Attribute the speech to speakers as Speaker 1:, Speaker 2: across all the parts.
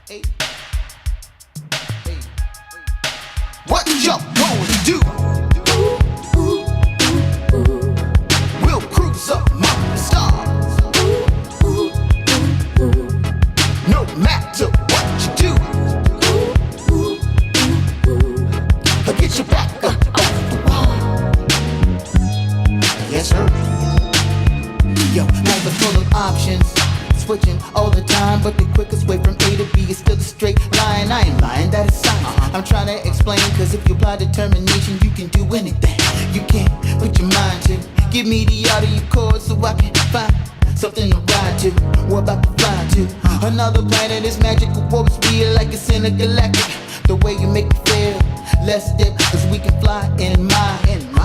Speaker 1: Hey, hey. What y'all gonna do? We'll cruise up among the stars. No matter what you do, I'll get you back up off the wall. Yes, sir. Yo, life is full of options, switching all the time, but the quickest way from A to B is still a straight line. I ain't lying, that is science. I'm trying to explain, cause if you apply determination, you can do anything. You can't put your mind to. Give me the audio chord so I can find something to ride to. We're about to fly to another planet. Is magical, warp speed like it's intergalactic. The way you make me feel, let's dip, cause we can fly in my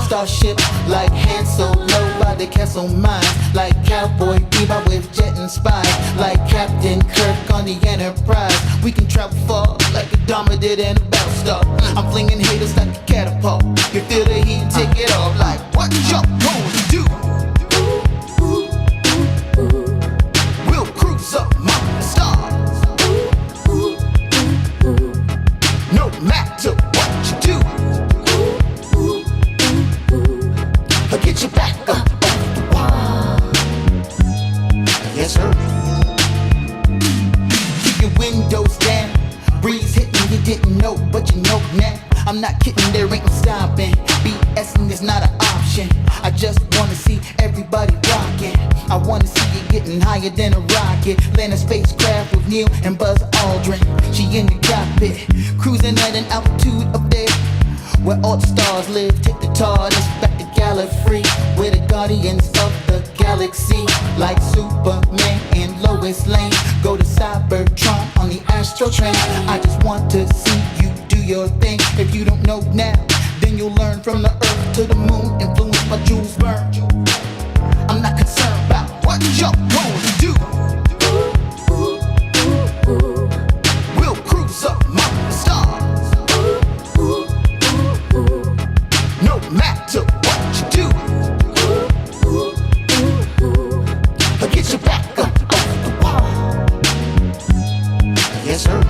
Speaker 1: starship like Han Solo by the castle mines, like Cowboy Bebop with jet inspired, like Captain Kirk on the Enterprise. We can travel far like a Dharma did in a Battlestar. I'm flinging haters like a catapult. You feel the heat, take it off. Like what y'all gonna do? We'll cruise up among the stars. No matter what you do, I'll get you back up off the wall. Yes, sir. Keep your windows down. Breeze hitting, you didn't know, but you know now. I'm not kidding, there ain't no stopping. BSing is not an option. I just wanna see everybody rocking. I wanna see you getting higher than a rocket. Land a spacecraft with Neil and Buzz Aldrin. She in the cockpit, cruising at an altitude up there where all the stars live. Take the TARDIS back to Gallifrey, where the guardians of the galaxy, like Superman and Lois Lane, go to Cybertron on the Astro train. I just want to see you do your thing. If you don't know now, then you'll learn. From the earth to the moon, influenced by Jules Verne. I'm not concerned about what y'all gonna do. We'll cruise up among the stars. No matter what you do, I'll get you back up off the wall. Yes, sir.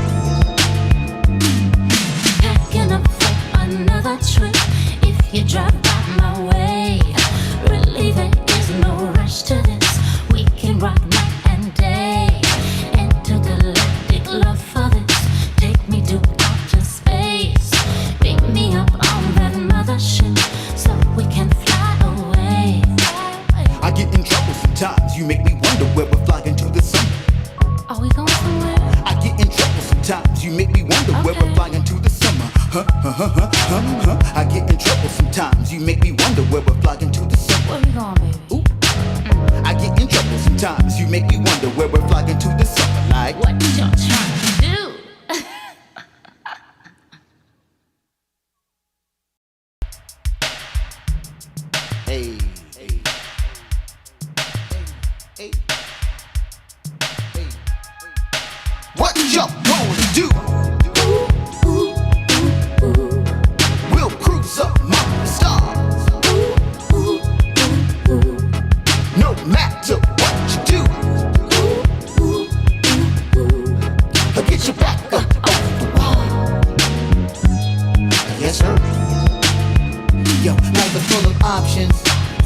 Speaker 2: Packing up for another trip. If you drive by my way, relieve it, there's no rush to this. We can rock night and day. Intergalactic love for this. Take me to outer space. Pick me up on that mothership so we can fly away.
Speaker 1: I get in trouble sometimes. You make me wonder where we're flying to this summer.
Speaker 2: Are we going somewhere?
Speaker 1: I get in trouble sometimes. You make me wonder where we're flying to this summer. I get in trouble sometimes. You make me wonder where we're flying to this summer.
Speaker 2: Where we going, baby?
Speaker 1: Ooh. I get in trouble sometimes. You make me wonder where we're flying to this summer. Like
Speaker 2: What y'all trying to do?
Speaker 1: hey, hey, hey, hey. What y'all gonna do? We'll cruise up among the stars. No matter what you do, I'll get you back up off the wall. Yes, sir. Yo, life is full of options,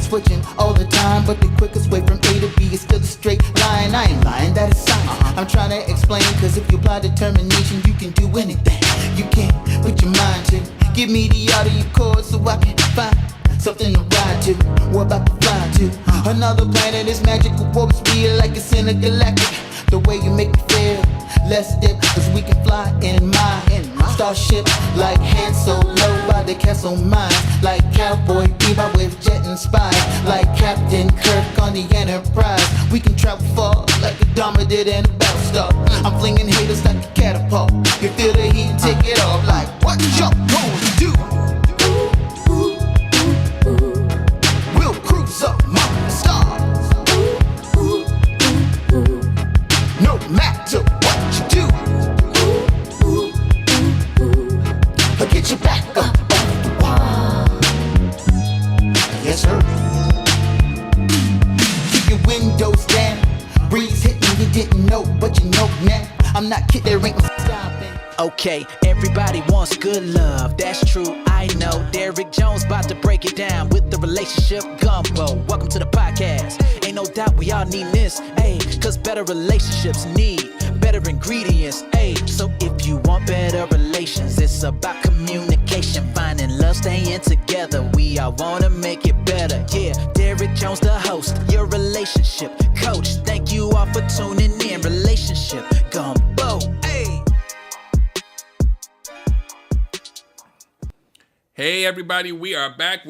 Speaker 1: switching all the time, but the quickest way from A to B is still a straight line. I ain't lying, that is science. I'm trying to explain, cause if you apply determination, you can do anything. You can't put your mind to. Give me the audio chord so I can find something to ride to. We're about to fly to another planet. Is magical, warp speed like it's intergalactic. The way you make me feel, let's dip, cause we can fly in my starship like Han Solo by the castle mines, like Cowboy Bebop with jet inspired, like Captain Kirk on the Enterprise. We can travel far like a Dharma did in a Battlestar. I'm flinging haters like a catapult. You feel the heat, take it off. Like what y'all gonna do? We'll cruise up among the stars. No matter what you do, I'll get you back up off the wall. Yes, sir. Keep your windows down. Breeze hitting, you didn't know, but you know now. I'm not kidding, there ain't no stopping.
Speaker 3: Okay, everybody wants good love, that's true, I know. Derrick Jones about to break it down with the relationship gumbo. Welcome to the podcast. Ain't no doubt we all need this, ayy. Cause better relationships need better ingredients, ayy. So if you want better relations, it's about communication, finding love, staying together. We all wanna make it better, yeah. Derrick Jones, the host, your relationship coach. Thank you all for tuning in. Relationship gumbo, ayy.
Speaker 4: Hey everybody, we are back.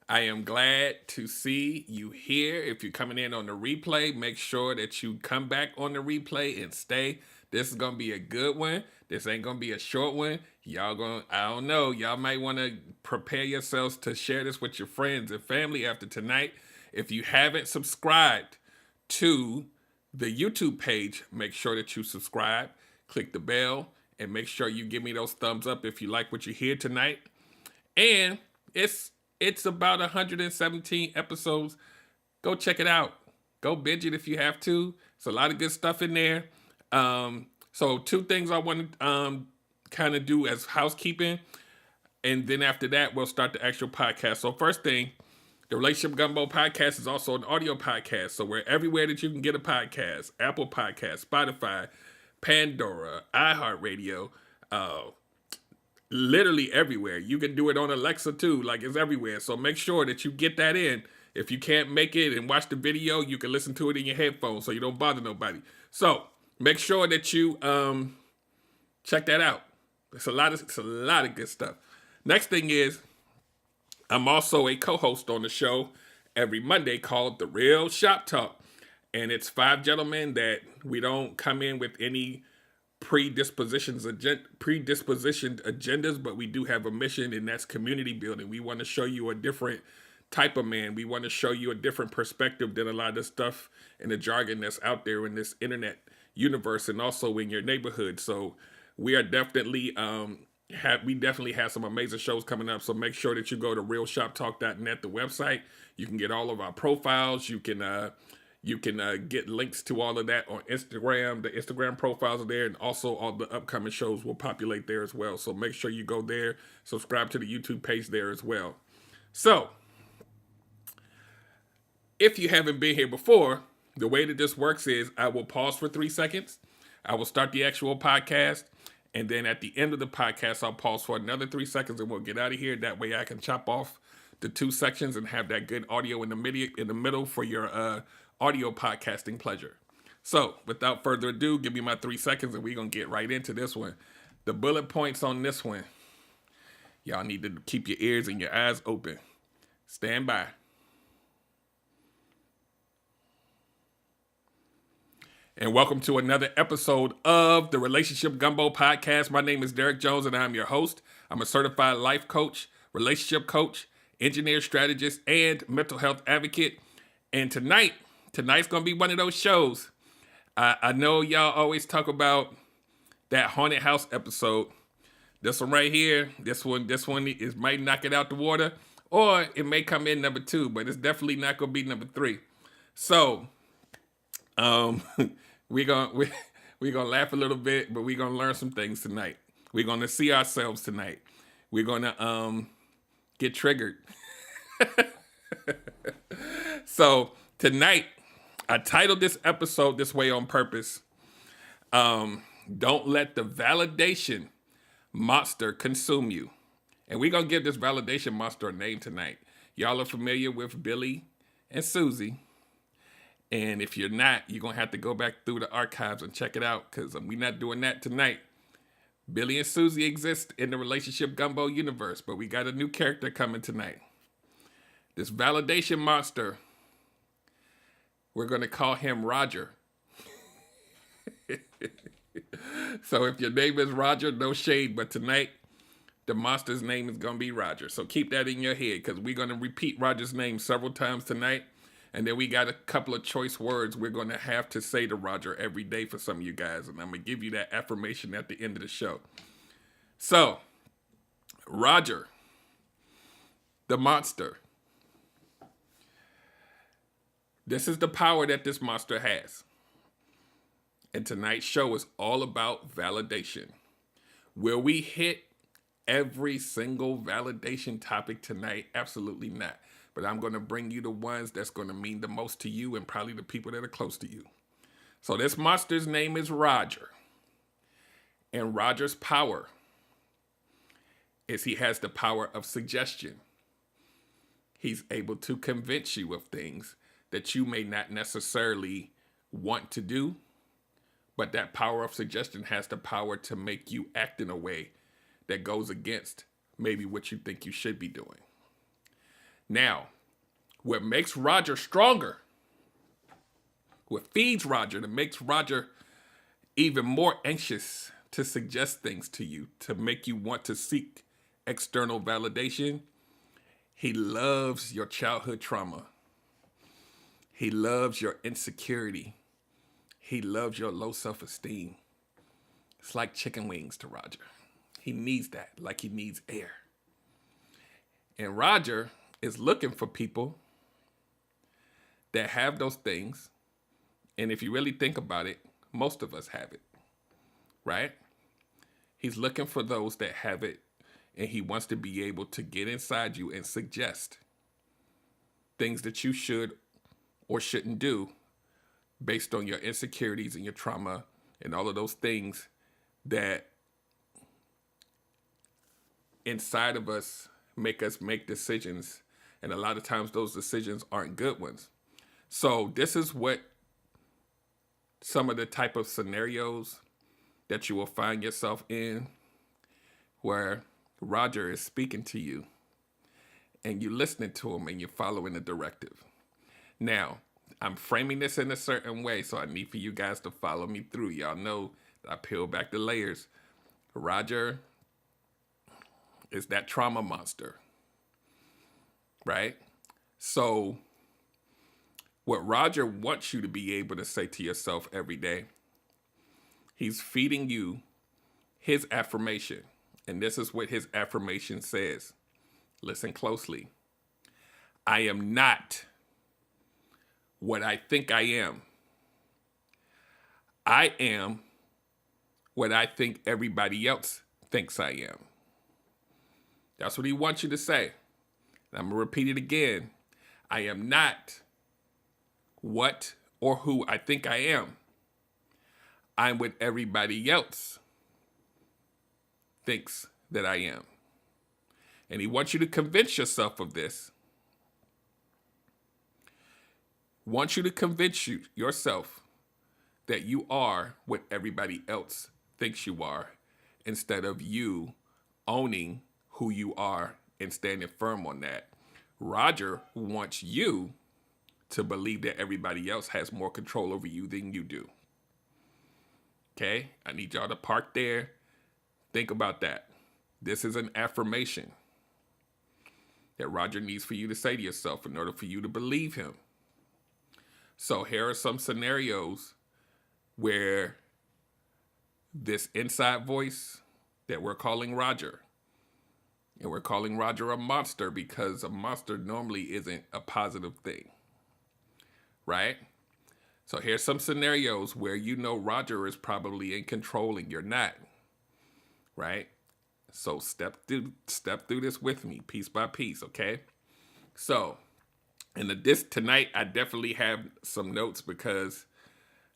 Speaker 4: I am glad to see you here. If you're coming in on the replay, make sure that you come back on the replay and stay. This is going to be a good one. This ain't going to be a short one. I don't know, y'all might want to prepare yourselves to share this with your friends and family after tonight. If you haven't subscribed to the YouTube page, make sure that you subscribe, click the bell, and make sure you give me those thumbs up if you like what you hear tonight. And it's about 117 episodes. Go check it out. Go binge it if you have to. It's a lot of good stuff in there. So two things I want to kind of do as housekeeping. And then after that, we'll start the actual podcast. So first thing, the Relationship Gumbo podcast is also an audio podcast. So we're everywhere that you can get a podcast. Apple Podcasts, Spotify, Pandora, iHeartRadio, literally everywhere. You can do it on Alexa too, like it's everywhere. So make sure that you get that in. If you can't make it and watch the video, you can listen to it in your headphones so you don't bother nobody. So make sure that you check that out. It's a lot of good stuff. Next thing is, I'm also a co-host on the show every Monday called The Real Shop Talk. And it's 5 gentlemen that we don't come in with any predispositioned agendas, but we do have a mission, and that's community building. We want to show you a different type of man. We want to show you a different perspective than a lot of the stuff and the jargon that's out there in this internet universe and also in your neighborhood. So we are definitely we definitely have some amazing shows coming up. So make sure that you go to realshoptalk.net, the website. You can get all of our profiles. You can get links to all of that on Instagram. The Instagram profiles are there, and also all the upcoming shows will populate there as well. So make sure you go there, subscribe to the YouTube page there as well. So, if you haven't been here before, the way that this works is I will pause for 3 seconds. I will start the actual podcast, and then at the end of the podcast, I'll pause for another 3 seconds, and we'll get out of here. That way I can chop off the 2 sections and have that good audio in the middle for your audio podcasting pleasure. So, without further ado, give me my 3 seconds and we're going to get right into this one. The bullet points on this one. Y'all need to keep your ears and your eyes open. Stand by. And welcome to another episode of the Relationship Gumbo podcast. My name is Derrick Jones and I'm your host. I'm a certified life coach, relationship coach, engineer strategist, and mental health advocate. And tonight's going to be one of those shows. I know y'all always talk about that haunted house episode. This one right here, this one is might knock it out the water, or it may come in number 2, but it's definitely not going to be number 3. So, we're gonna laugh a little bit, but we're gonna learn some things tonight. We're gonna see ourselves tonight. We're gonna get triggered. So tonight, I titled this episode this way on purpose. Don't let the validation monster consume you. And we're gonna give this validation monster a name tonight. Y'all are familiar with Billy and Susie. And if you're not, you're going to have to go back through the archives and check it out, because we're not doing that tonight. Billy and Susie exist in the Relationship Gumbo universe, but we got a new character coming tonight. This validation monster, we're going to call him Roger. So if your name is Roger, no shade, but tonight, the monster's name is going to be Roger. So keep that in your head, because we're going to repeat Roger's name several times tonight. And then we got a couple of choice words we're going to have to say to Roger every day for some of you guys. And I'm going to give you that affirmation at the end of the show. So, Roger, the monster. This is the power that this monster has. And tonight's show is all about validation. Will we hit every single validation topic tonight? Absolutely not. But I'm going to bring you the ones that's going to mean the most to you and probably the people that are close to you. So this monster's name is Roger. And Roger's power is he has the power of suggestion. He's able to convince you of things that you may not necessarily want to do, but that power of suggestion has the power to make you act in a way that goes against maybe what you think you should be doing. Now, what makes Roger stronger, what feeds Roger, that makes Roger even more anxious to suggest things to you, to make you want to seek external validation, he loves your childhood trauma. He loves your insecurity. He loves your low self-esteem. It's like chicken wings to Roger. He needs that, like he needs air. And Roger is looking for people that have those things. And if you really think about it, most of us have it, right? He's looking for those that have it, and he wants to be able to get inside you and suggest things that you should or shouldn't do based on your insecurities and your trauma and all of those things that inside of us make decisions. And a lot of times those decisions aren't good ones. So this is what some of the type of scenarios that you will find yourself in where Roger is speaking to you and you're listening to him and you're following the directive. Now, I'm framing this in a certain way, so I need for you guys to follow me through. Y'all know that I peel back the layers. Roger is that trauma monster, right? So what Roger wants you to be able to say to yourself every day, he's feeding you his affirmation. And this is what his affirmation says. Listen closely. I am not what I think I am. I am what I think everybody else thinks I am. That's what he wants you to say. And I'm going to repeat it again. I am not what or who I think I am. I'm what everybody else thinks that I am. And he wants you to convince yourself of this. Wants you to convince yourself that you are what everybody else thinks you are, instead of you owning who you are and standing firm on that. Roger wants you to believe that everybody else has more control over you than you do. Okay? I need y'all to park there. Think about that. This is an affirmation that Roger needs for you to say to yourself in order for you to believe him. So here are some scenarios where this inside voice that we're calling Roger, and we're calling Roger a monster because a monster normally isn't a positive thing, right? So here's some scenarios where you know Roger is probably in control and you're not, right? So step through this with me, piece by piece, okay? So, tonight, I definitely have some notes because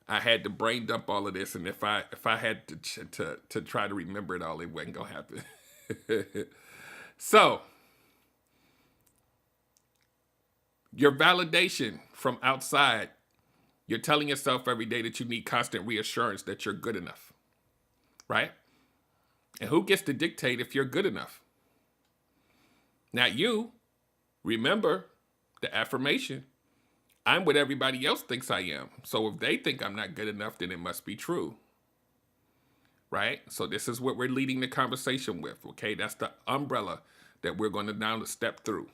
Speaker 4: I had to brain dump all of this, and if I had to try to remember it all, it wasn't gonna happen. So, your validation from outside, you're telling yourself every day that you need constant reassurance that you're good enough, right? And who gets to dictate if you're good enough? Not you. Remember the affirmation. I'm what everybody else thinks I am. So if they think I'm not good enough, then it must be true. Right? So this is what we're leading the conversation with, okay? That's the umbrella that we're going to now step through.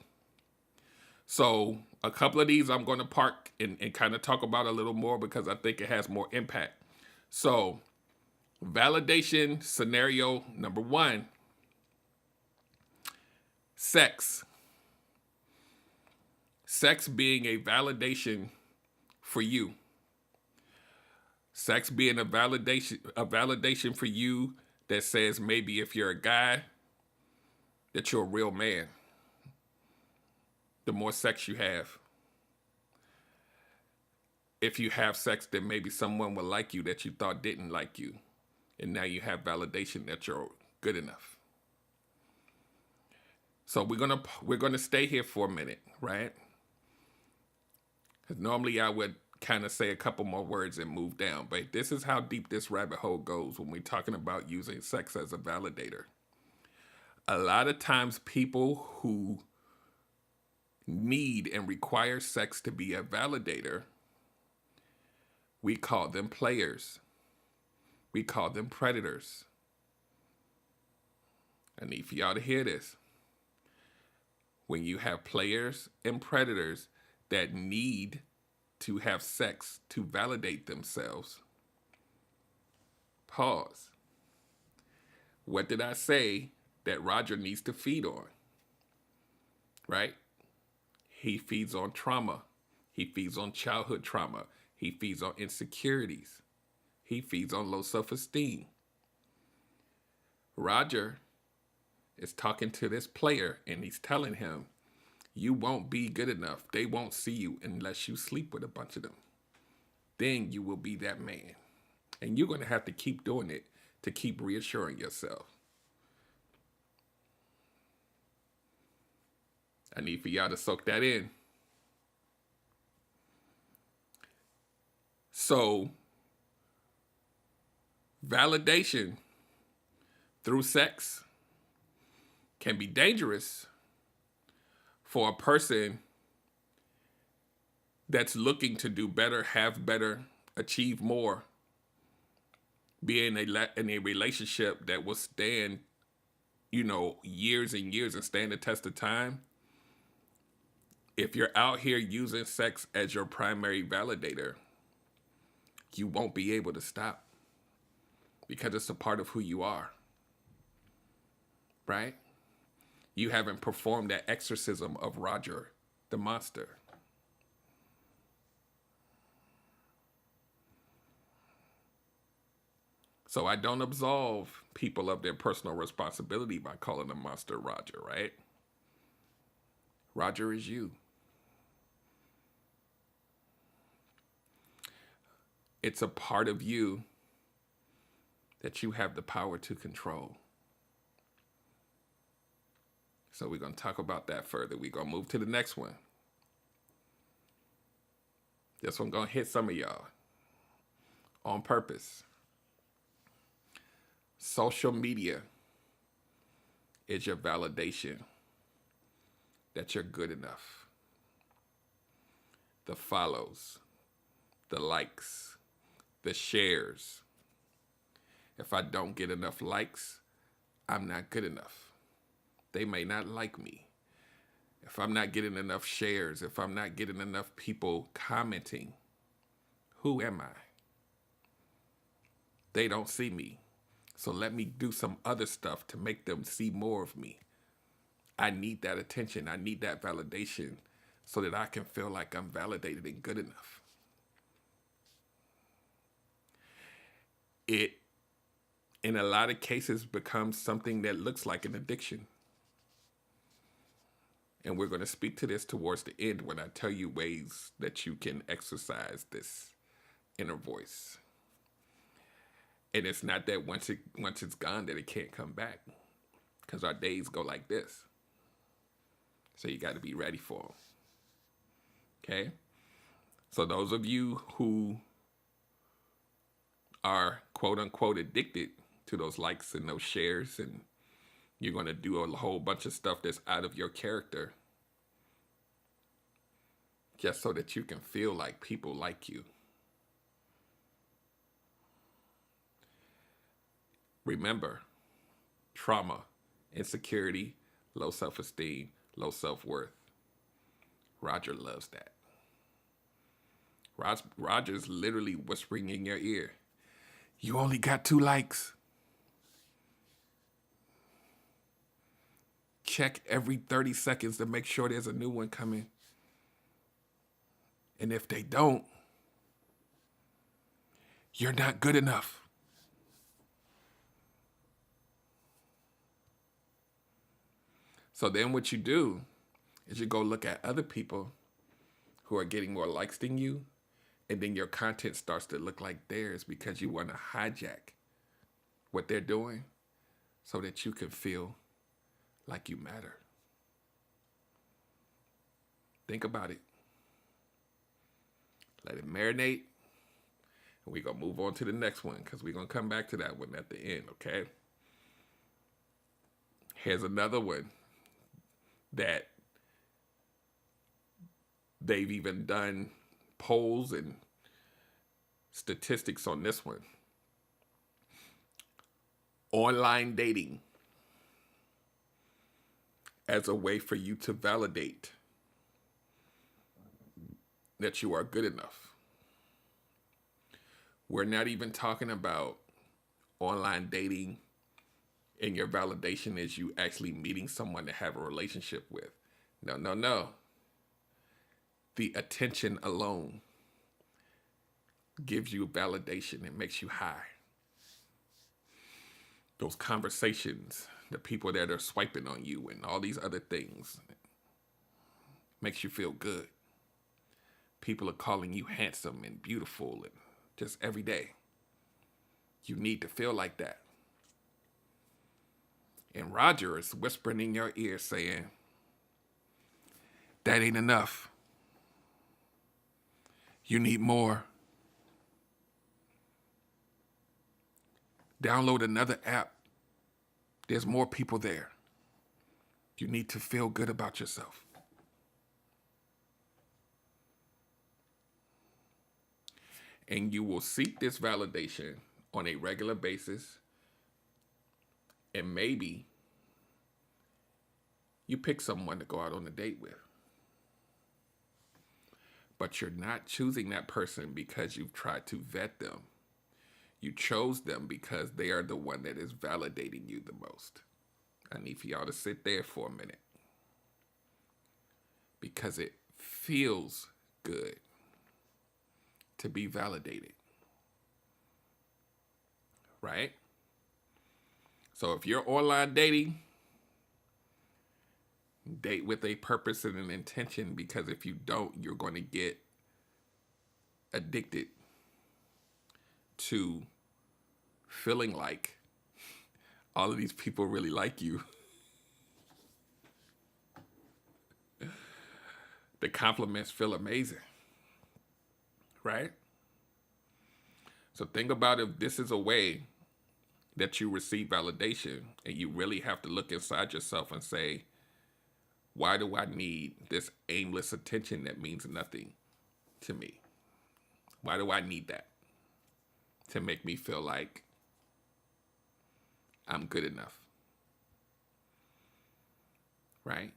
Speaker 4: So a couple of these I'm going to park and kind of talk about a little more because I think it has more impact. So validation scenario number 1, sex. Sex being a validation for you. Sex being a validation for you that says maybe if you're a guy, that you're a real man. The more sex you have. If you have sex, then maybe someone will like you that you thought didn't like you. And now you have validation that you're good enough. So we're gonna stay here for a minute, right? Because normally I would kind of say a couple more words and move down, but this is how deep this rabbit hole goes when we're talking about using sex as a validator. A lot of times people who need and require sex to be a validator, we call them players. We call them predators. I need for y'all to hear this. When you have players and predators that need to have sex to validate themselves, pause. What did I say that Roger needs to feed on? Right? He feeds on trauma. He feeds on childhood trauma. He feeds on insecurities. He feeds on low self-esteem. Roger is talking to this player and he's telling him, you won't be good enough. They won't see you unless you sleep with a bunch of them. Then you will be that man. And you're going to have to keep doing it to keep reassuring yourself. I need for y'all to soak that in. So, validation through sex can be dangerous for a person that's looking to do better, have better, achieve more, be in a relationship that will stand, years and years and stand the test of time. If you're out here using sex as your primary validator, you won't be able to stop because it's a part of who you are, right? You haven't performed that exorcism of Roger the monster. So I don't absolve people of their personal responsibility by calling the monster Roger, right? Roger is you. It's a part of you that you have the power to control. So we're going to talk about that further. We're going to move to the next one. This one going to hit some of y'all on purpose. Social media is your validation that you're good enough. The follows, the likes, the shares. If I don't get enough likes, I'm not good enough. They may not like me. If I'm not getting enough shares, if I'm not getting enough people commenting, who am I? They don't see me. So let me do some other stuff to make them see more of me. I need that attention. I need that validation so that I can feel like I'm validated and good enough. It, in a lot of cases, becomes something that looks like an addiction. And we're going to speak to this towards the end when I tell you ways that you can exercise this inner voice. And it's not that once it's gone that it can't come back, because our days go like this. So you got to be ready for them. Okay? So those of you who are quote unquote addicted to those likes and those shares, and you're going to do a whole bunch of stuff that's out of your character just so that you can feel like people like you. Remember, trauma, insecurity, low self-esteem, low self-worth. Roger loves that. Roger's literally whispering in your ear, you only got 2 likes. Check every 30 seconds to make sure there's a new one coming. And if they don't, you're not good enough. So then what you do is you go look at other people who are getting more likes than you, and then your content starts to look like theirs because you want to hijack what they're doing so that you can feel like you matter. Think about it. Let it marinate. And we're going to move on to the next one because we're going to come back to that one at the end, okay? Here's another one that they've even done polls and statistics on this one. Online dating as a way for you to validate that you are good enough. We're not even talking about online dating and your validation is you actually meeting someone to have a relationship with. No. The attention alone gives you validation. It makes you high. Those conversations, the people that are swiping on you and all these other things makes you feel good. People are calling you handsome and beautiful and just every day. You need to feel like that. And Roger is whispering in your ear saying, that ain't enough. You need more. Download another app. There's more people there. You need to feel good about yourself. And you will seek this validation on a regular basis. And maybe you pick someone to go out on a date with. But you're not choosing that person because you've tried to vet them. You chose them because they are the one that is validating you the most. I need for y'all to sit there for a minute. Because it feels good to be validated. Right? So if you're online dating, date with a purpose and an intention, because if you don't, you're going to get addicted to feeling like all of these people really like you. The compliments feel amazing, right? So think about if this is a way that you receive validation and you really have to look inside yourself and say, why do I need this aimless attention that means nothing to me? Why do I need that to make me feel like I'm good enough? Right?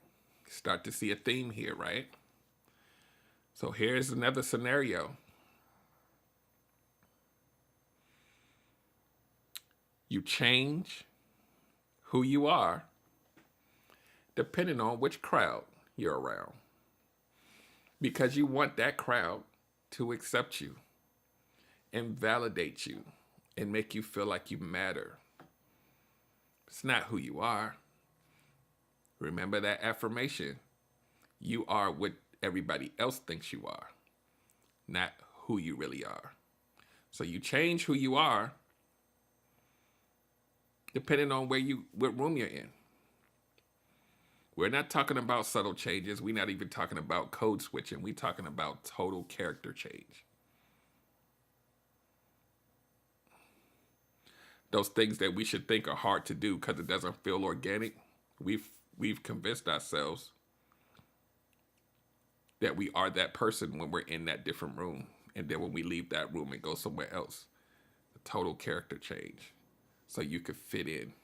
Speaker 4: Start to see a theme here, right? So here's another scenario. You change who you are depending on which crowd you're around. Because you want that crowd to accept you and validate you and make you feel like you matter. It's not who you are. Remember that affirmation. You are what everybody else thinks you are, not who you really are. So you change who you are depending on what room you're in. We're not talking about subtle changes. We're not even talking about code switching. We're talking about total character change. Those things that we should think are hard to do because it doesn't feel organic. We've convinced ourselves that we are that person when we're in that different room. And then when we leave that room and go somewhere else, the total character change. So you could fit in.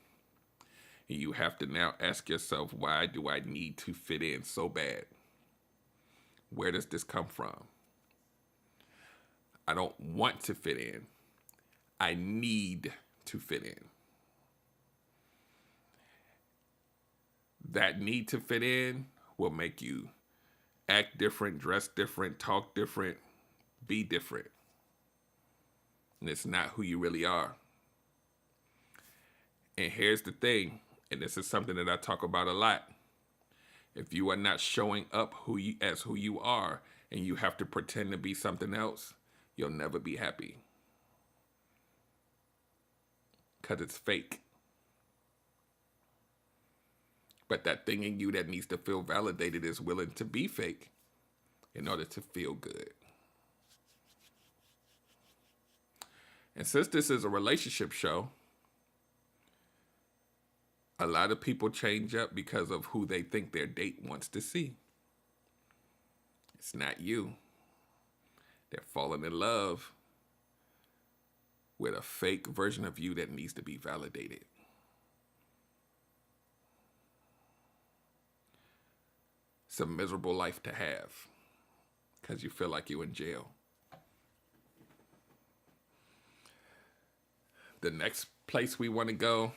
Speaker 4: And you have to now ask yourself, why do I need to fit in so bad? Where does this come from? I don't want to fit in. I need to fit in. That need to fit in will make you act different, dress different, talk different, be different. and it's not who you really are. And here's the thing, and this is something that I talk about a lot. If you are not showing up as who you are, and you have to pretend to be something else, you'll never be happy. Because it's fake. But that thing in you that needs to feel validated is willing to be fake in order to feel good. And since this is a relationship show, a lot of people change up because of who they think their date wants to see. It's not you. They're falling in love with a fake version of you that needs to be validated. It's a miserable life to have because you feel like you're in jail. The next place we want to go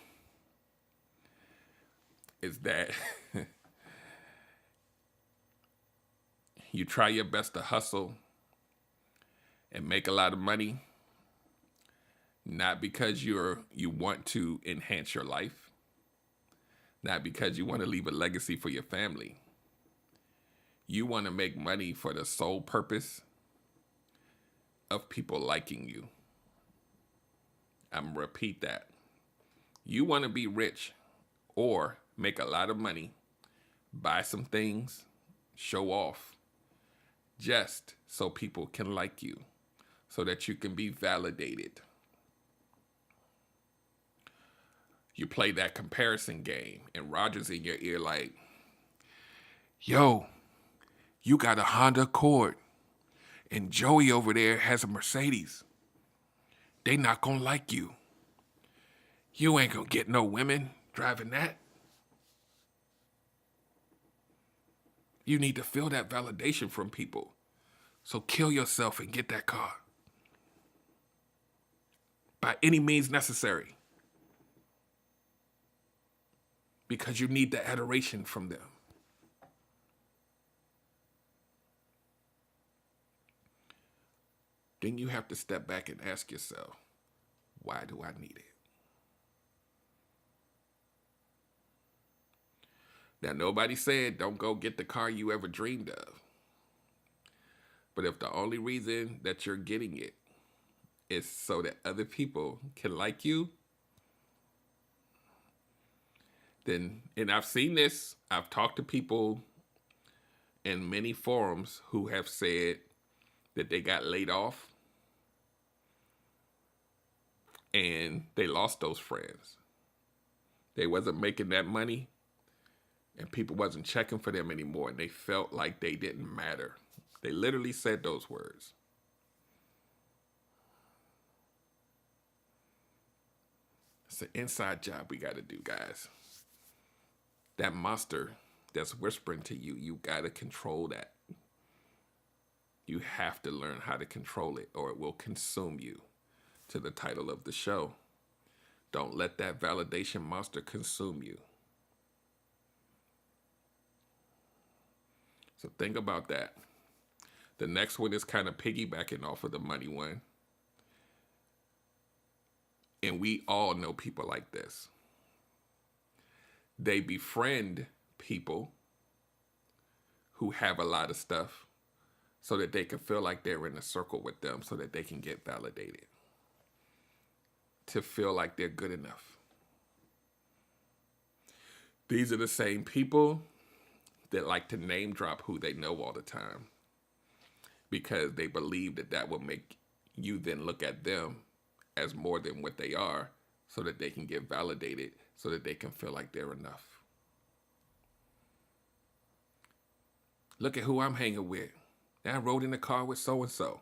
Speaker 4: is that you try your best to hustle and make a lot of money, not because you want to enhance your life, not because you want to leave a legacy for your family. You want to make money for the sole purpose of people liking you. I'm going to repeat that. You want to be rich or make a lot of money, buy some things, show off, just so people can like you, so that you can be validated. You play that comparison game, and Roger's in your ear like, yo, you got a Honda Accord, and Joey over there has a Mercedes. They not gonna like you. You ain't gonna get no women driving that. You need to feel that validation from people. So kill yourself and get that car. By any means necessary. Because you need the adoration from them. Then you have to step back and ask yourself, why do I need it? Now, nobody said don't go get the car you ever dreamed of. But if the only reason that you're getting it is so that other people can like you, then, and I've seen this, I've talked to people in many forums who have said that they got laid off and they lost those friends. They wasn't making that money and people wasn't checking for them anymore, and they felt like they didn't matter. They literally said those words. It's an inside job we got to do, guys. That monster that's whispering to you, you got to control that. You have to learn how to control it, or it will consume you. To the title of the show. Don't let that validation monster consume you. So think about that. The next one is kind of piggybacking off of the money one. And we all know people like this. They befriend people who have a lot of stuff so that they can feel like they're in a circle with them, so that they can get validated. To feel like they're good enough. These are the same people that like to name drop who they know all the time, because they believe that that will make you then look at them as more than what they are, so that they can get validated, so that they can feel like they're enough. Look at who I'm hanging with. I rode in the car with so-and-so.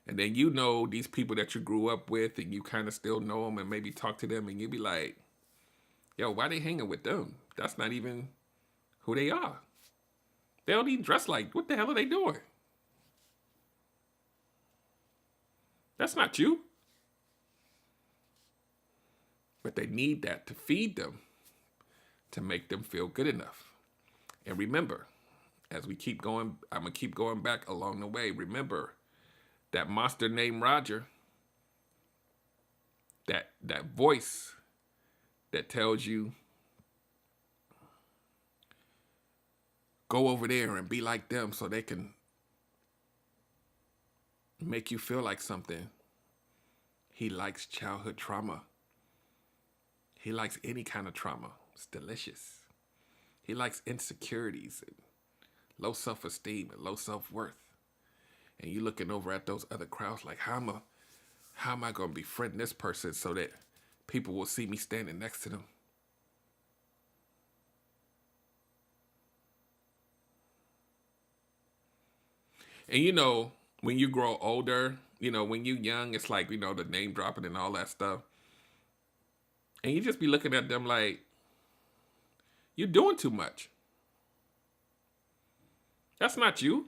Speaker 4: And then you know these people that you grew up with, and you kind of still know them and maybe talk to them, and you be like, yo, why they hanging with them? That's not even who they are. They don't even dress like, what the hell are they doing? That's not you. But they need that to feed them, to make them feel good enough. And remember, As we keep going, I'm going to keep going back along the way. Remember that monster named Roger, that voice that tells you, go over there and be like them so they can make you feel like something. He likes childhood trauma. He likes any kind of trauma. It's delicious. He likes insecurities and low self-esteem and low self-worth. And you looking over at those other crowds like, how am I going to befriend this person so that people will see me standing next to them? And you know, when you grow older, you know, when you're young, it's like, you know, the name dropping and all that stuff. And you just be looking at them like, you're doing too much. That's not you.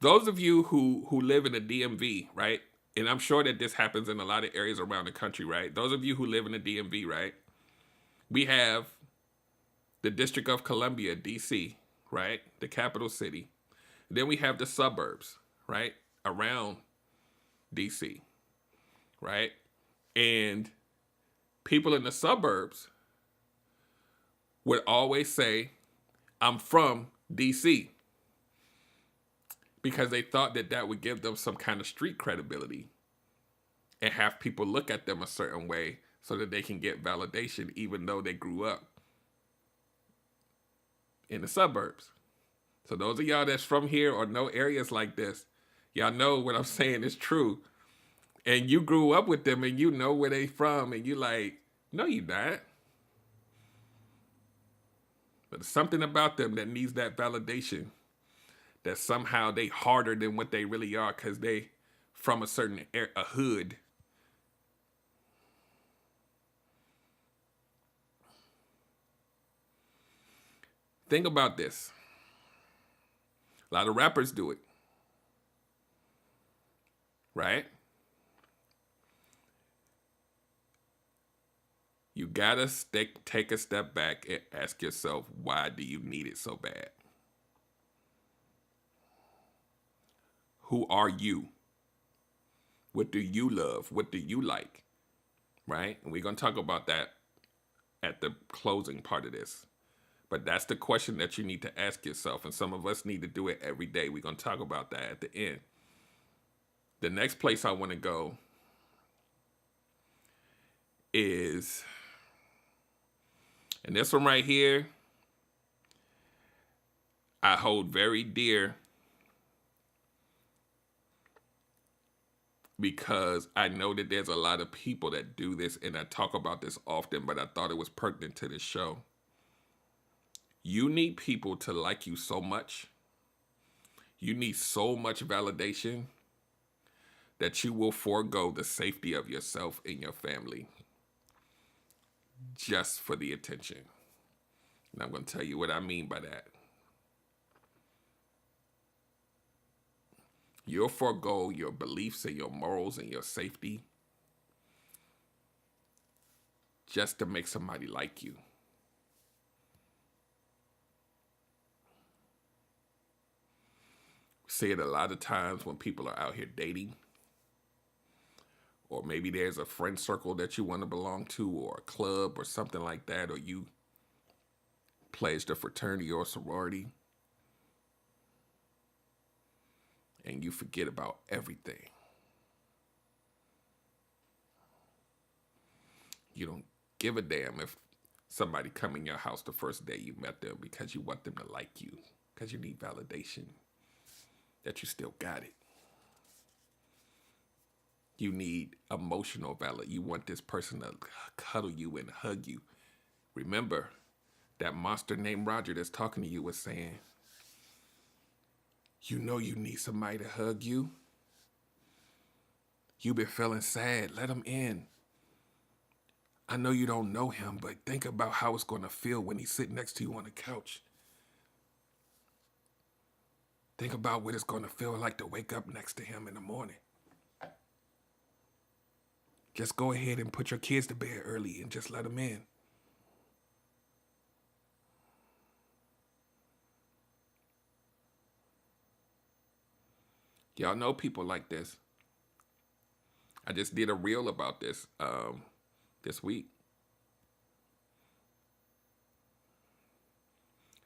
Speaker 4: Those of you who live in the DMV, right? And I'm sure that this happens in a lot of areas around the country, right? Those of you who live in the DMV, right? We have the District of Columbia, DC, right? The capital city. Then we have the suburbs, right? Around DC, right? And people in the suburbs would always say, I'm from DC, because they thought that that would give them some kind of street credibility and have people look at them a certain way so that they can get validation, even though they grew up in the suburbs. So those of y'all that's from here or know areas like this, y'all know what I'm saying is true. And you grew up with them and you know where they from and you like, no, you not. But there's something about them that needs that validation, that somehow they harder than what they really are because they from a certain a hood. Think about this. A lot of rappers do it, right? You gotta take a step back and ask yourself, why do you need it so bad? Who are you? What do you love? What do you like? Right? And we're going to talk about that at the closing part of this. But that's the question that you need to ask yourself. And some of us need to do it every day. We're going to talk about that at the end. The next place I want to go is, and this one right here, I hold very dear because I know that there's a lot of people that do this, and I talk about this often, but I thought it was pertinent to this show. You need people to like you so much. You need so much validation that you will forego the safety of yourself and your family just for the attention. And I'm going to tell you what I mean by that. You'll forego your beliefs and your morals and your safety just to make somebody like you. We see it a lot of times when people are out here dating, or maybe there's a friend circle that you want to belong to, or a club or something like that, or you pledged a fraternity or sorority, and you forget about everything. You don't give a damn if somebody come in your house the first day you met them because you want them to like you, because you need validation that you still got it. You need emotional validation. You want this person to cuddle you and hug you. Remember, that monster named Roger that's talking to you was saying, you know you need somebody to hug you. You've been feeling sad. Let him in. I know you don't know him, but think about how it's going to feel when he's sitting next to you on the couch. Think about what it's going to feel like to wake up next to him in the morning. Just go ahead and put your kids to bed early and just let them in. Y'all know people like this. I just did a reel about this this week.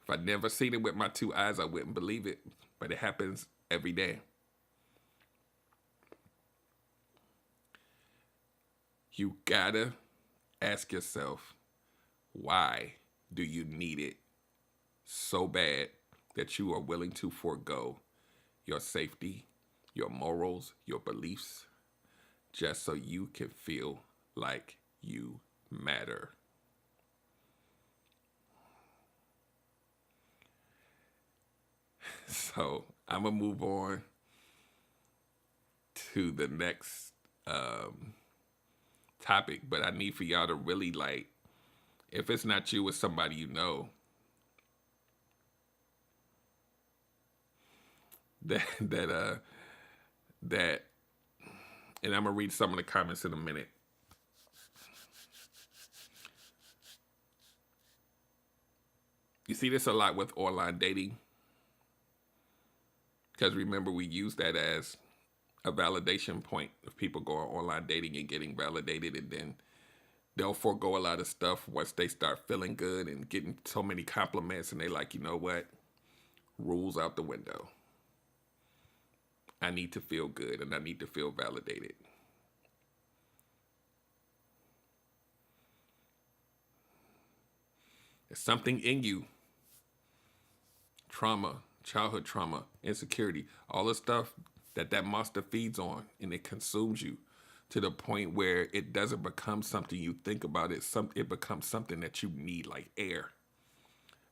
Speaker 4: If I'd never seen it with my two eyes, I wouldn't believe it. But it happens every day. You gotta ask yourself, why do you need it so bad that you are willing to forego your safety, your morals, your beliefs, just so you can feel like you matter? So I'm gonna move on to the next topic, but I need for y'all to really, like, if it's not you, it's somebody you know, that and I'm gonna read some of the comments in a minute. You see this a lot with online dating, because remember, we use that as a validation point of people going online dating and getting validated, and then they'll forego a lot of stuff once they start feeling good and getting so many compliments, and they like, you know what? Rules out the window. I need to feel good and I need to feel validated. There's something in you. Trauma, childhood trauma, insecurity, all the stuff that monster feeds on, and it consumes you to the point where it doesn't become something you think about. It becomes something that you need, like air.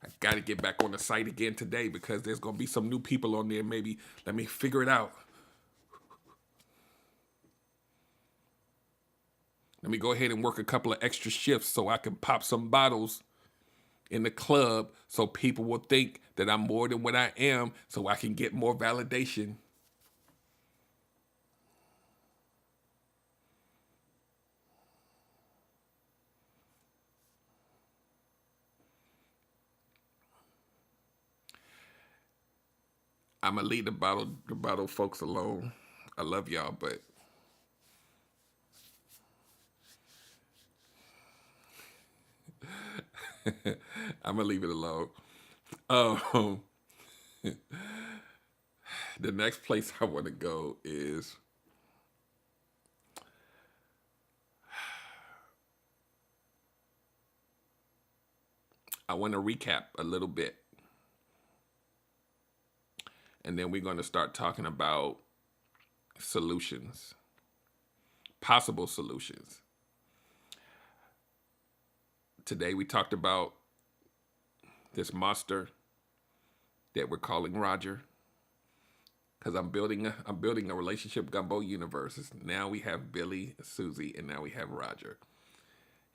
Speaker 4: I got to get back on the site again today because there's going to be some new people on there. Maybe let me figure it out. Let me go ahead and work a couple of extra shifts so I can pop some bottles in the club so people will think that I'm more than what I am, so I can get more validation. I'm gonna leave the bottle folks alone. I love y'all, but I'm gonna leave it alone. Um, the next place I want to go is I want to recap a little bit. And then we're going to start talking about solutions, possible solutions. Today we talked about this monster that we're calling Roger, because I'm building a relationship gumbo universe. Now we have Billy, Susie, and now we have Roger.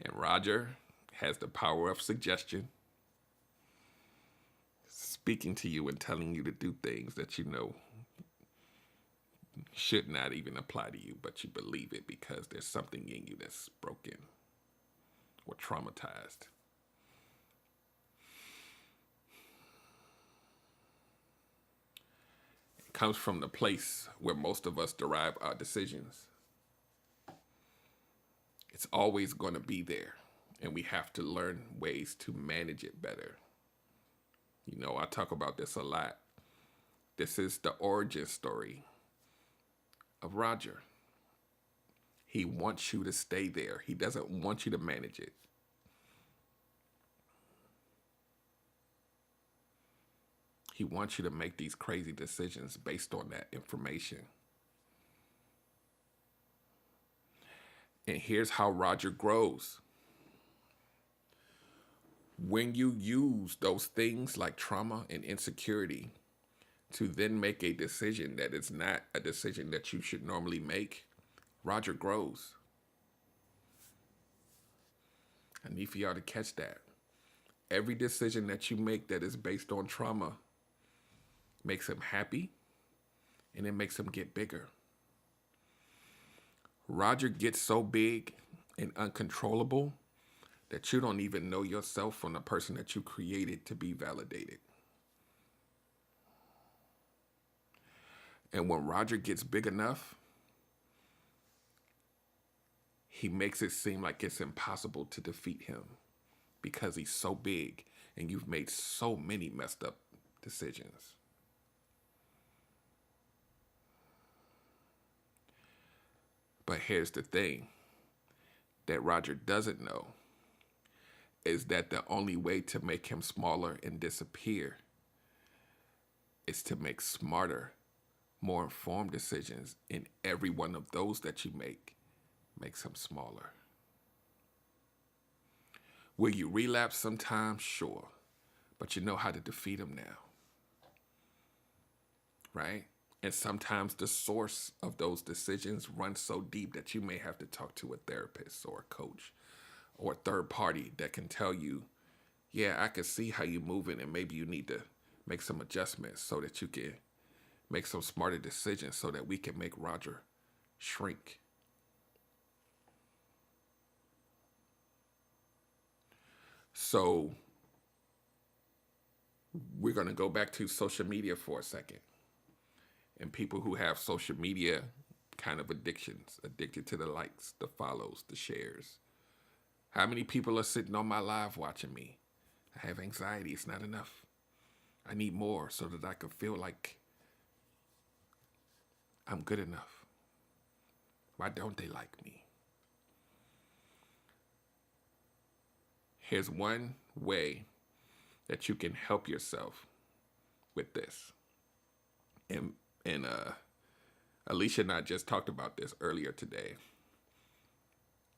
Speaker 4: And Roger has the power of suggestion, speaking to you and telling you to do things that you know should not even apply to you, but you believe it because there's something in you that's broken or traumatized. It comes from the place where most of us derive our decisions. It's always going to be there, and we have to learn ways to manage it better. You know, I talk about this a lot. This is the origin story of Roger. He wants you to stay there. He doesn't want you to manage it. He wants you to make these crazy decisions based on that information. And here's how Roger grows. When you use those things like trauma and insecurity to then make a decision that is not a decision that you should normally make, Roger grows. I need for y'all to catch that. Every decision that you make that is based on trauma makes him happy, and it makes him get bigger. Roger gets so big and uncontrollable that you don't even know yourself from the person that you created to be validated. And when Roger gets big enough, he makes it seem like it's impossible to defeat him because he's so big and you've made so many messed up decisions. But here's the thing that Roger doesn't know is that the only way to make him smaller and disappear is to make smarter, more informed decisions, and every one of those that you make makes him smaller. Will you relapse sometimes? Sure. But you know how to defeat him now. Right? And sometimes the source of those decisions runs so deep that you may have to talk to a therapist or a coach or a third party that can tell you, yeah, I can see how you're moving and maybe you need to make some adjustments so that you can make some smarter decisions so that we can make Roger shrink. So we're going to go back to social media for a second. And people who have social media kind of addictions, addicted to the likes, the follows, the shares. How many people are sitting on my live watching me? I have anxiety. It's not enough. I need more so that I can feel like I'm good enough. Why don't they like me? Here's one way that you can help yourself with this. And Alicia and I just talked about this earlier today.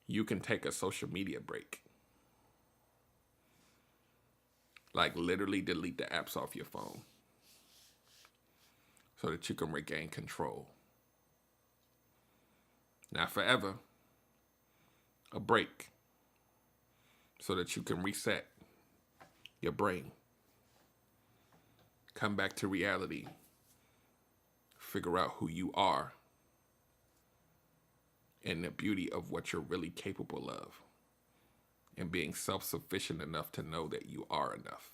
Speaker 4: You can take a social media break. Like literally delete the apps off your phone so that you can regain control. Not forever, a break so that you can reset your brain. Come back to reality. Figure out who you are and the beauty of what you're really capable of, and being self-sufficient enough to know that you are enough.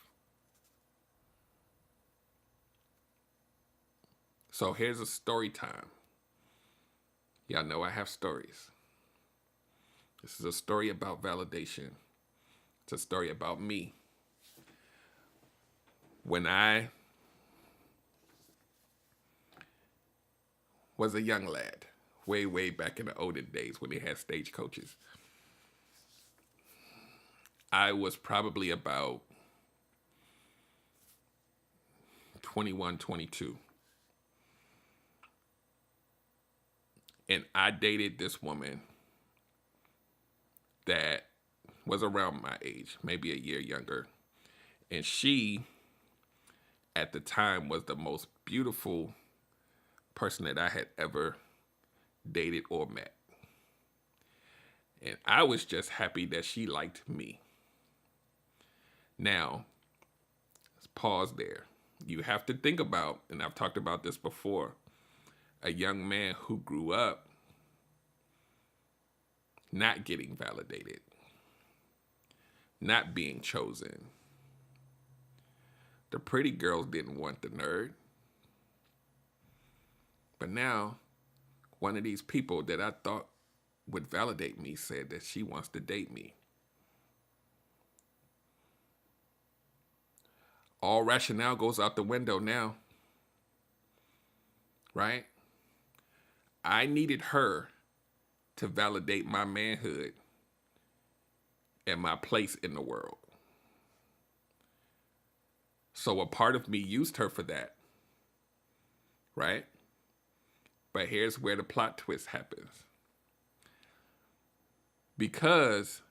Speaker 4: So here's a story time. Y'all know I have stories. This is a story about validation. It's a story about me. When I was a young lad, way back in the olden days when they had stagecoaches, I was probably about 21, 22. And I dated this woman that was around my age, maybe a year younger. And she, at the time, was the most beautiful person that I had ever dated or met. And I was just happy that she liked me. Now, let's pause there. You have to think about, and I've talked about this before, a young man who grew up not getting validated, not being chosen. The pretty girls didn't want the nerd. But now, one of these people that I thought would validate me said that she wants to date me. All rationale goes out the window now, right? I needed her to validate my manhood and my place in the world. So a part of me used her for that, right? But here's where the plot twist happens. Because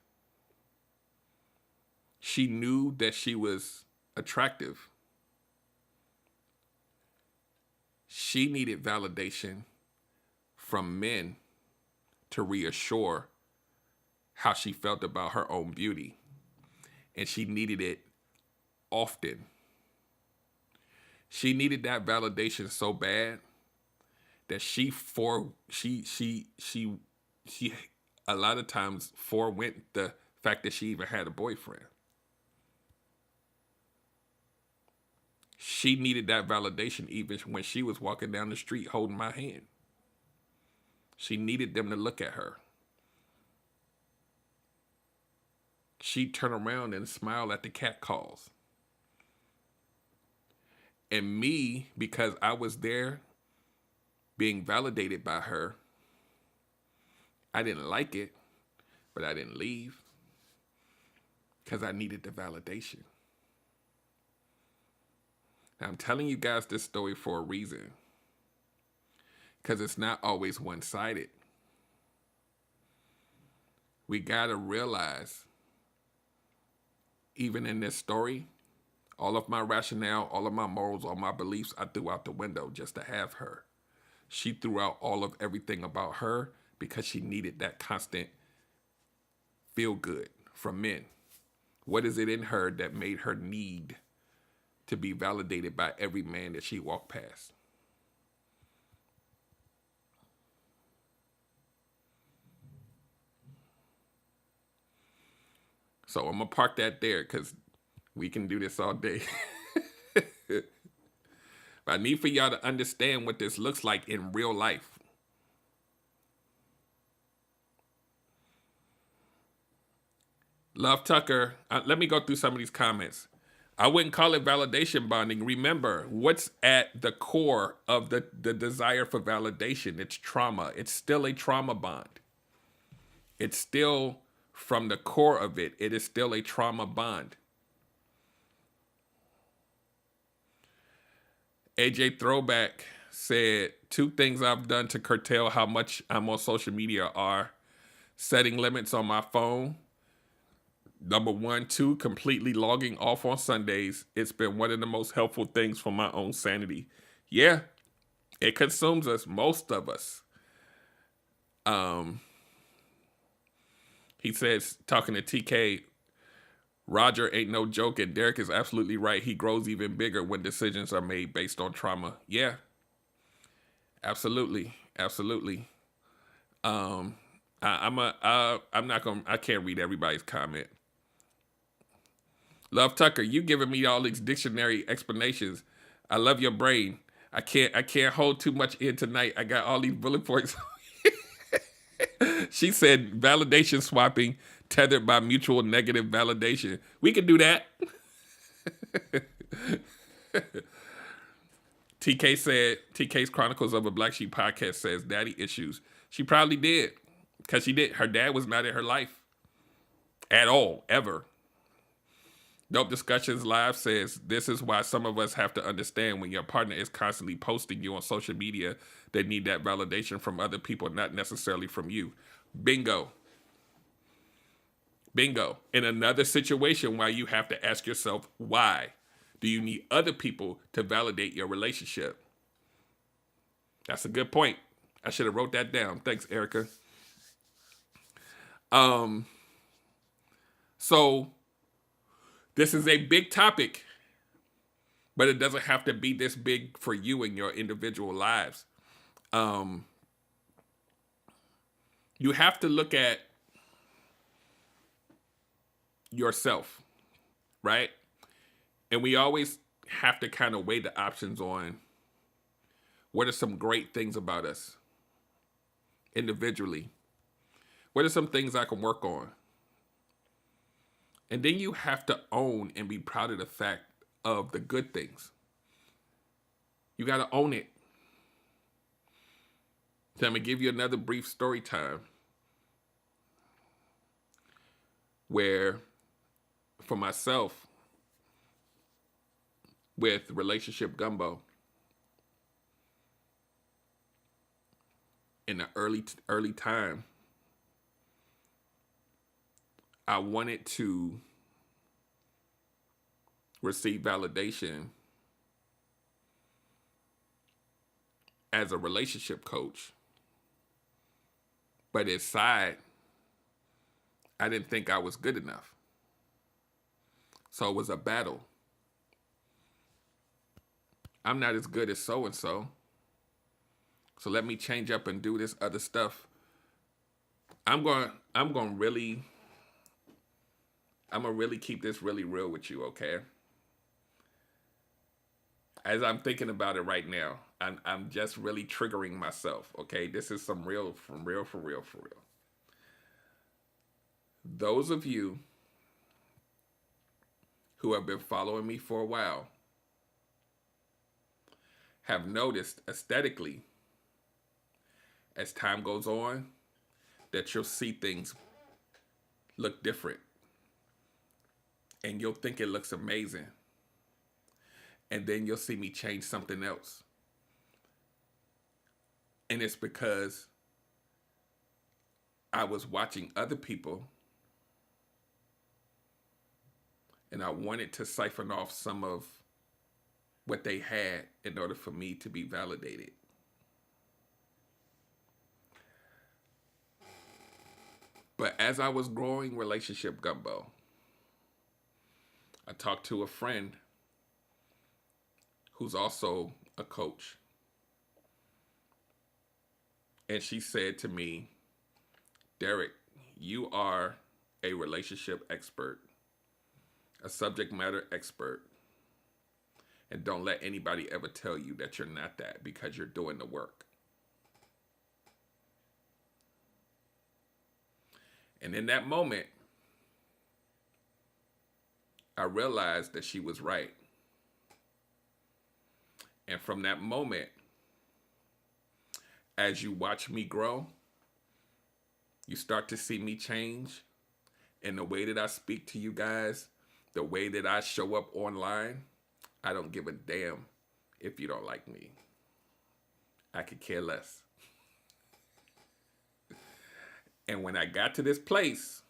Speaker 4: she knew that she was attractive, she needed validation from men to reassure how she felt about her own beauty. And she needed it often. She needed that validation so bad that she a lot of times forewent the fact that she even had a boyfriend. She needed that validation even when she was walking down the street holding my hand. She needed them to look at her. She'd turn around and smile at the cat calls. And me, because I was there being validated by her, I didn't like it, but I didn't leave because I needed the validation. Now, I'm telling you guys this story for a reason, because it's not always one-sided. We got to realize, even in this story, all of my rationale, all of my morals, all my beliefs, I threw out the window just to have her. She threw out all of everything about her because she needed that constant feel good from men. What is it in her that made her need to be validated by every man that she walked past? So I'm going to park that there because we can do this all day. But I need for y'all to understand what this looks like in real life. Love Tucker, let me go through some of these comments. I wouldn't call it validation bonding. Remember, what's at the core of the desire for validation? It's trauma. It's still a trauma bond. It's still, from the core of it, it is still a trauma bond. AJ Throwback said, 2 things I've done to curtail how much I'm on social media are setting limits on my phone. Number 1, 2, completely logging off on Sundays. It's been one of the most helpful things for my own sanity. Yeah, it consumes us, most of us. He says, talking to TK, Roger ain't no joke, and Derek is absolutely right. He grows even bigger when decisions are made based on trauma. Yeah, absolutely, absolutely. I can't read everybody's comment. Love Tucker, you giving me all these dictionary explanations. I love your brain. I can't hold too much in tonight. I got all these bullet points. She said validation swapping tethered by mutual negative validation. We could do that. TK's Chronicles of a Black Sheep podcast says daddy issues. She probably did, because she did. Her dad was not in her life at all, ever. Dope Discussions Live says, this is why some of us have to understand when your partner is constantly posting you on social media, they need that validation from other people, not necessarily from you. Bingo. Bingo. In another situation why you have to ask yourself, why do you need other people to validate your relationship? That's a good point. I should have wrote that down. Thanks, Erica. So this is a big topic, but it doesn't have to be this big for you in your individual lives. You have to look at yourself, right? And we always have to kind of weigh the options on what are some great things about us individually. What are some things I can work on? And then you have to own and be proud of the fact of the good things. You got to own it. So I'm going to give you another brief story time where, for myself, with Relationship Gumbo, in the early time, I wanted to receive validation as a relationship coach. But inside, I didn't think I was good enough. So it was a battle. I'm not as good as so-and-so. So let me change up and do this other stuff. I'm gonna really keep this really real with you, okay? As I'm thinking about it right now, I'm just really triggering myself. Okay, this is some real, from real, for real, for real. Those of you who have been following me for a while have noticed aesthetically, as time goes on, that you'll see things look different. And you'll think it looks amazing. And then you'll see me change something else. And it's because I was watching other people and I wanted to siphon off some of what they had in order for me to be validated. But as I was growing Relationship Gumbo, I talked to a friend who's also a coach. And she said to me, Derek, you are a relationship expert, a subject matter expert. And don't let anybody ever tell you that you're not that, because you're doing the work. And in that moment, I realized that she was right. And from that moment, as you watch me grow, you start to see me change in the way that I speak to you guys, the way that I show up online. I don't give a damn if you don't like me. I could care less. And when I got to this place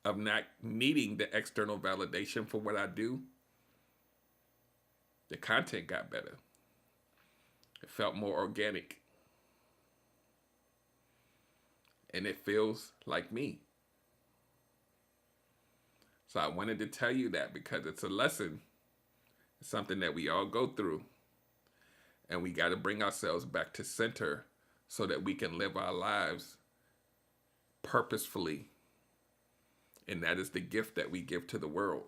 Speaker 4: of not needing the external validation for what I do, the content got better. It felt more organic. And it feels like me. So I wanted to tell you that because it's a lesson. It's something that we all go through. And we got to bring ourselves back to center so that we can live our lives purposefully. And that is the gift that we give to the world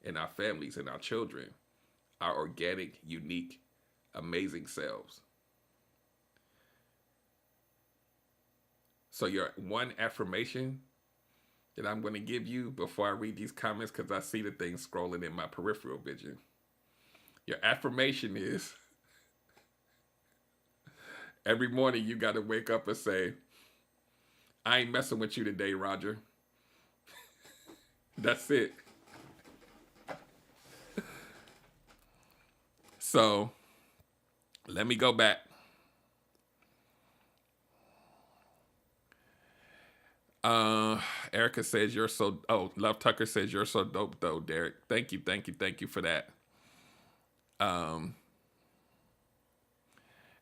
Speaker 4: and our families and our children. Our organic, unique, amazing selves. So your one affirmation that I'm going to give you before I read these comments, because I see the things scrolling in my peripheral vision. Your affirmation is, every morning you got to wake up and say, I ain't messing with you today, Roger. That's it. So, let me go back. Erica says you're so, Love Tucker says you're so dope though, Derek. Thank you for that.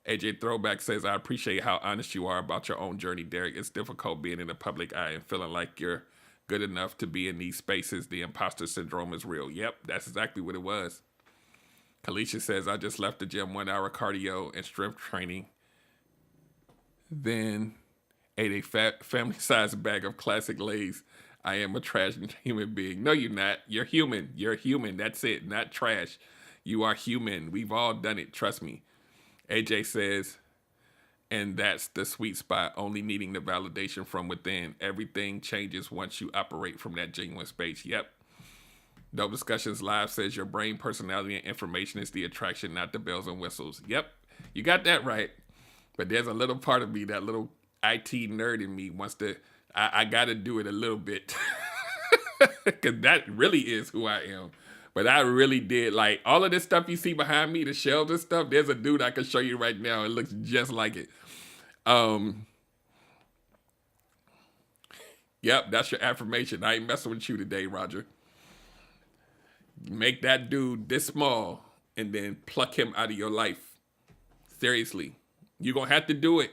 Speaker 4: AJ Throwback says, I appreciate how honest you are about your own journey, Derek. It's difficult being in the public eye and feeling like you're good enough to be in these spaces. The imposter syndrome is real. Yep, that's exactly what it was. Kalisha says, I just left the gym, 1 hour cardio and strength training. Then ate a family-sized bag of classic Lay's. I am a trash human being. No, you're not. You're human. You're human. That's it. Not trash. You are human. We've all done it. Trust me. AJ says, and that's the sweet spot, only needing the validation from within. Everything changes once you operate from that genuine space. Yep. Dope Discussions Live says your brain, personality, and information is the attraction, not the bells and whistles. Yep. You got that right. But there's a little part of me, that little IT nerd in me wants to, I got to do it a little bit. Because that really is who I am. But I really did, like, all of this stuff you see behind me, the shelves and stuff, there's a dude I can show you right now. It looks just like it. Yep, that's your affirmation. I ain't messing with you today, Roger. Make that dude this small and then pluck him out of your life. Seriously. You're going to have to do it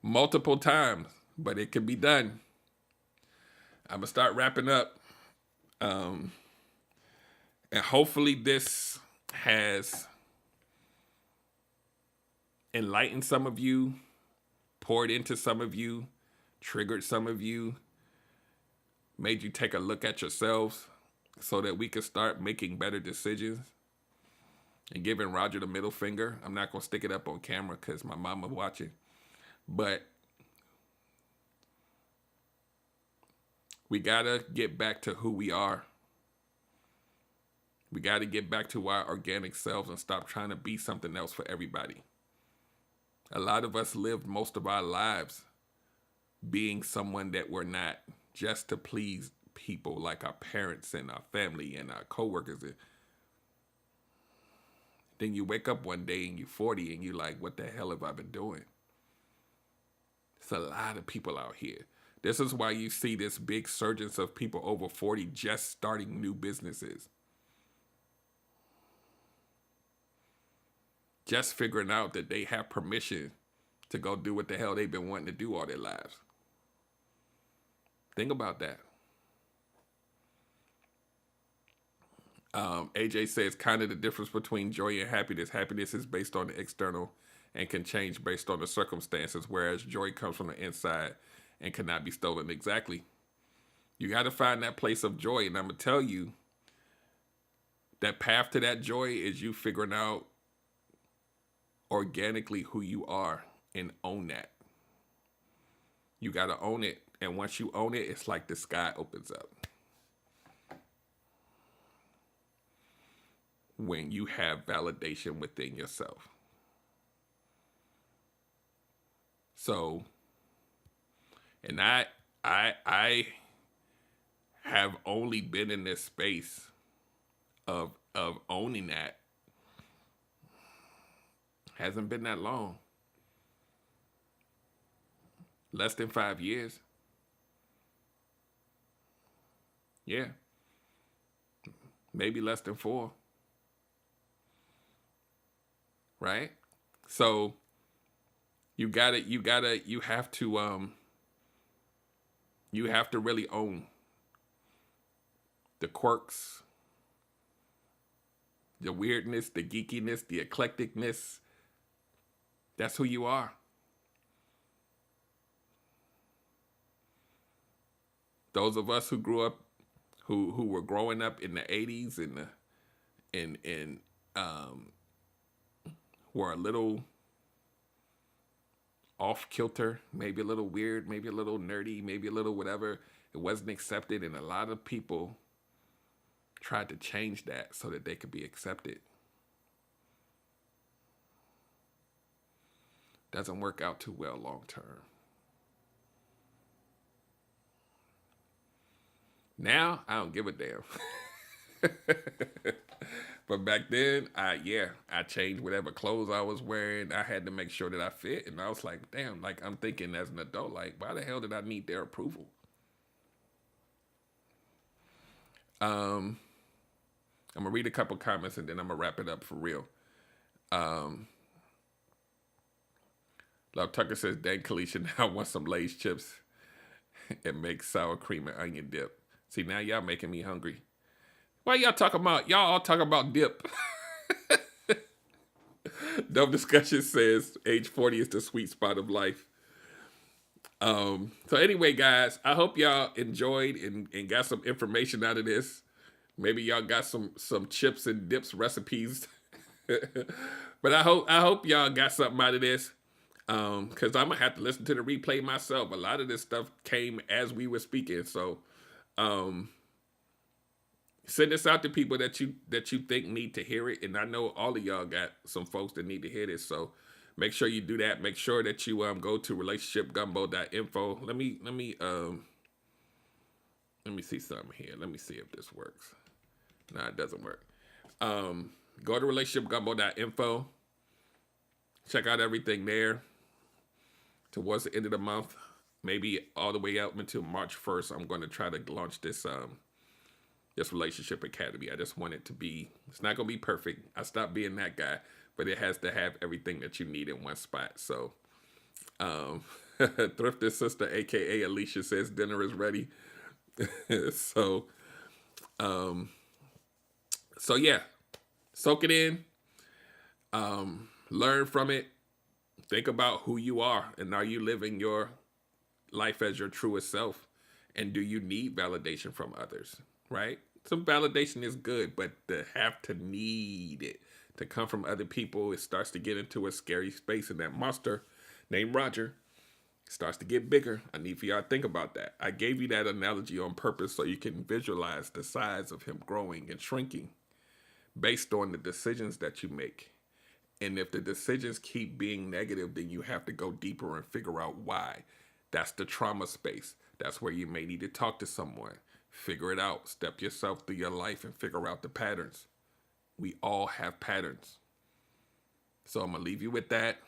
Speaker 4: multiple times, but it can be done. I'm going to start wrapping up. And hopefully this has enlightened some of you, poured into some of you, triggered some of you, made you take a look at yourselves so that we can start making better decisions. and giving Roger the middle finger. I'm not going to stick it up on camera because my mama watching. But we got to get back to who we are. We got to get back to our organic selves and stop trying to be something else for everybody. A lot of us lived most of our lives being someone that we're not, just to please people like our parents and our family and our coworkers. Then you wake up one day and you're 40 and you're like, what the hell have I been doing? It's a lot of people out here. This is why you see this big surgence of people over 40 just starting new businesses. Just figuring out that they have permission to go do what the hell they've been wanting to do all their lives. Think about that. AJ says kind of the difference between joy and happiness. Happiness is based on the external and can change based on the circumstances, whereas joy comes from the inside and cannot be stolen. Exactly. You got to find that place of joy. And I'm going to tell you, that path to that joy is you figuring out organically who you are and own that. You got to own it. And once you own it, it's like the sky opens up. When you have validation within yourself. So, and I have only been in this space of owning that. Hasn't been that long. Less than 5 years. Yeah. Maybe less than 4. Right? So you have to really own the quirks, the weirdness, the geekiness, the eclecticness. That's who you are. Those of us who grew up, who were growing up in the 80s and were a little off kilter, maybe a little weird, maybe a little nerdy, maybe a little whatever. It wasn't accepted, and a lot of people tried to change that so that they could be accepted. Doesn't work out too well long term. Now, I don't give a damn. But back then, I changed whatever clothes I was wearing. I had to make sure that I fit. And I was like, damn, like I'm thinking as an adult, like, why the hell did I need their approval? I'm going to read a couple comments and then I'm going to wrap it up for real. Love Tucker says, dang, Kalisha now wants some Lay's chips and make sour cream and onion dip. See, now y'all making me hungry. Why y'all talking about? Y'all all talking about dip. Dumb Discussion says age 40 is the sweet spot of life. So anyway, guys, I hope y'all enjoyed and got some information out of this. Maybe y'all got some chips and dips recipes. But I hope y'all got something out of this. Because I'm gonna have to listen to the replay myself. A lot of this stuff came as we were speaking. So send this out to people that you think need to hear it. And I know all of y'all got some folks that need to hear this. So make sure you do that. Make sure that you go to relationshipgumbo.info. Let me see something here. Let me see if this works. No, it doesn't work. Go to relationshipgumbo.info. Check out everything there. Towards the end of the month, maybe all the way out until March 1st, I'm going to try to launch this this relationship academy. I just want it to be, it's not going to be perfect. I stopped being that guy, but it has to have everything that you need in one spot. So Thrifted Sister, aka Alicia, says dinner is ready. So yeah, soak it in, learn from it, think about who you are, and are you living your life as your truest self, and do you need validation from others, right? Some validation is good, but to have to need it, to come from other people, it starts to get into a scary space, and that monster named Roger starts to get bigger. I need for y'all to think about that. I gave you that analogy on purpose so you can visualize the size of him growing and shrinking based on the decisions that you make. And if the decisions keep being negative, then you have to go deeper and figure out why. That's the trauma space. That's where you may need to talk to someone. Figure it out. Step yourself through your life and figure out the patterns. We all have patterns. So I'm going to leave you with that.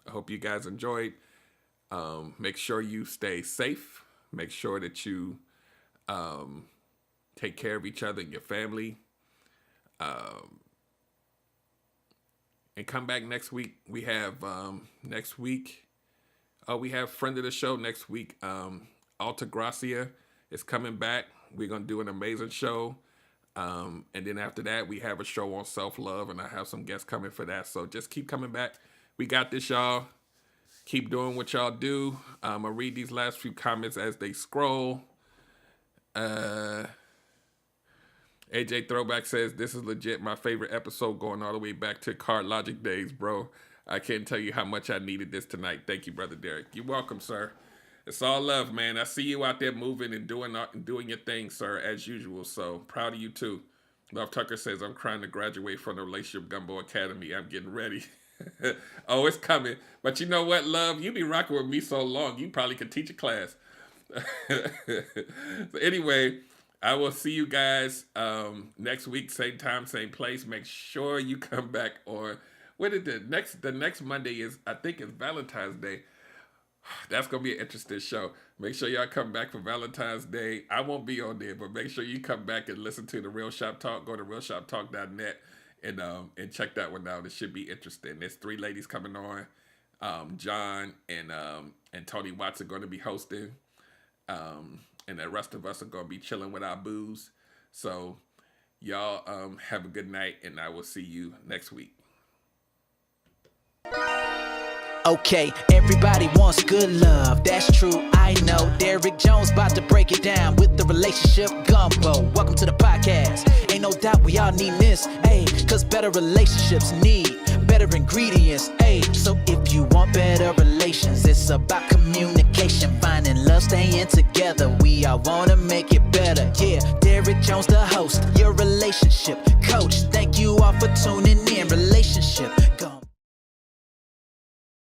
Speaker 4: I hope you guys enjoyed. Make sure you stay safe. Make sure that you take care of each other and your family. And come back next week. We have next week. We have friend of the show next week. Alta Gracia is coming back. We're going to do an amazing show. And then after that, we have a show on self-love, and I have some guests coming for that. So just keep coming back. We got this, y'all. Keep doing what y'all do. I'm going to read these last few comments as they scroll. AJ Throwback says, this is legit my favorite episode, going all the way back to Card Logic days, bro. I can't tell you how much I needed this tonight. Thank you, Brother Derek. You're welcome, sir. It's all love, man. I see you out there moving and doing your thing, sir, as usual. So proud of you, too. Love Tucker says, I'm trying to graduate from the Relationship Gumbo Academy. I'm getting ready. Oh, it's coming. But you know what, Love? You be rocking with me so long, you probably could teach a class. So anyway, I will see you guys next week, same time, same place. Make sure you come back on. What is the next Monday is, I think it's Valentine's Day. That's going to be an interesting show. Make sure y'all come back for Valentine's Day. I won't be on there, but make sure you come back and listen to the Real Shop Talk. Go to realshoptalk.net and check that one out. It should be interesting. There's 3 ladies coming on. John and Tony Watts are going to be hosting. And the rest of us are going to be chilling with our booze. So y'all have a good night, and I will see you next week.
Speaker 3: Okay, everybody wants good love, that's true, I know. Derrick Jones about to break it down with the relationship gumbo. Welcome to the podcast. Ain't no doubt we all need this, ayy, cause better relationships need better ingredients, ayy. So if you want better relations, it's about communication, finding love, staying together. We all wanna make it better, yeah. Derrick Jones the host, your relationship coach. Thank you all for tuning in.